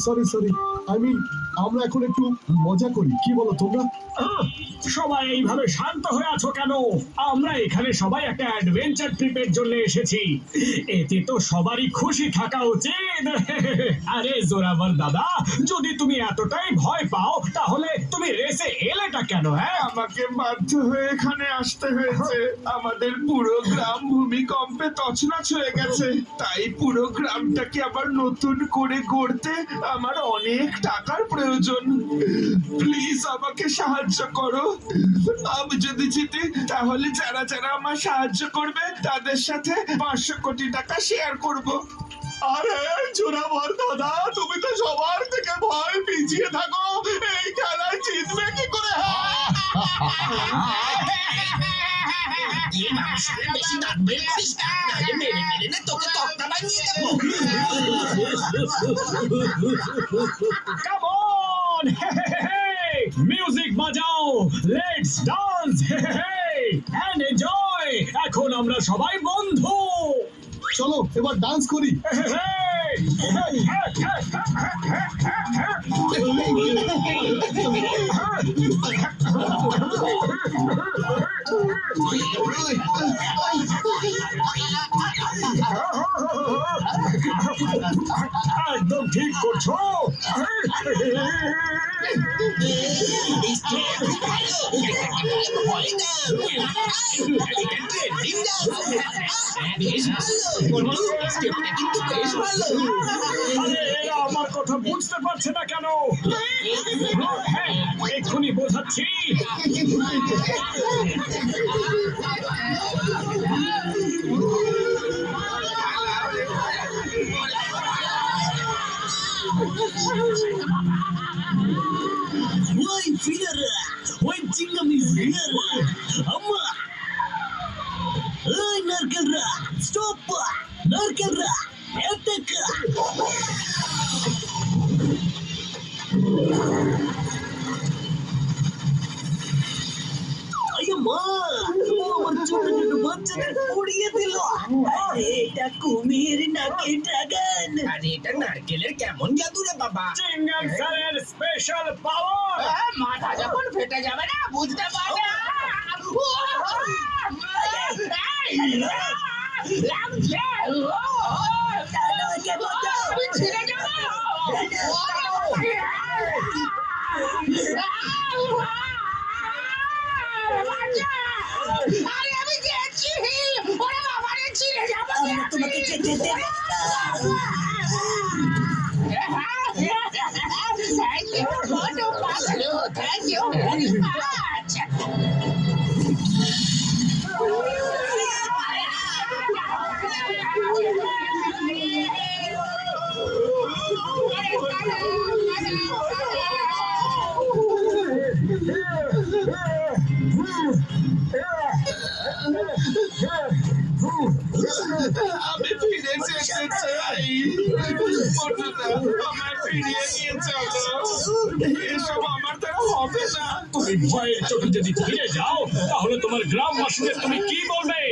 Sorry sorry, I mean আমরা এখন একটু মজা করি, কি বলো তোমরা? সবাই এইভাবে শান্ত হয়ে আছো কেন? আমরা এখানে সবাই একটা অ্যাডভেঞ্চার ট্রিপের জন্য এসেছি। এতে তো সবারই খুশি থাকা উচিত। আরে জোরাবর দাদা, যদি তুমি এতটাই ভয় পাও তাহলে তুমি রেসে এলেটা কেন? হ্যাঁ, আমাকে বাধ্য হয়ে এখানে আসতে হয়েছে। আমাদের পুরো গ্রাম ভূমিকম্পে তছনছ হয়ে গেছে, তাই পুরো গ্রামটাকে আবার নতুন করে গড়তে আমার অনেক টাকার প্রয়োজন। প্লিজ আমাকে সাহায্য করো। আমি যদি জিতি তাহলে যারা যারা আমার সাহায্য করবে তাদের সাথে 500 কোটি টাকা শেয়ার করব। আরে জোরাবর দাদা, তুমি তো সবার থেকে ভয় পিছিয়ে থাকো, এই খেলায় জিতবে কি করে? বেশি দাঁত বের করিস না, নাহলে মেরে মেরে না তোকে তক্তা বানিয়ে দেবো। কাম অন, মিউজিক বাজাও, লেটস ডান্স এন্ড এনজয়। এখন আমরা সবাই বন্ধু। চলো এবার ডান্স করি। একদম ঠিক করছো। আরে এরা আমার কথা বুঝতে পারছে না কেন? হ্যাঁ, এক্ষুনি বোঝাচ্ছি। ওই ফিরারা, ওই চিংগামি ফিরারা, আম্মা, ওই নারকেলরা, স্টপ, নারকেলরা, অ্যাটাক। মা, ও আমার ছোট ছোট বাচ্চাদের পুড়িয়ে দিল। এটা কুমির নাকি ড্রাগন? আরে এটা নারকেলের কেমন জাদু রে বাবা? চিঙ্গম স্যারের স্পেশাল পাওয়ার। মাথা যখন ফেটে যাবে না বুঝতে পারবে। আরে আমি গেছি, ওরে বাবা রে, ছিঁড়ে যাবো। তোমাকে যেতে দেব না। Thank you, Moto Palu. Thank you very much. আমি ফিরে যেতে চাই। আমার ফিরিয়ে নিয়ে চলো, এসব আমার দ্বারা হবে না। তুমি ভয়ের চোখে যদি ফিরে যাও তাহলে তোমার গ্রামবাসীদের তুমি কি বলবে?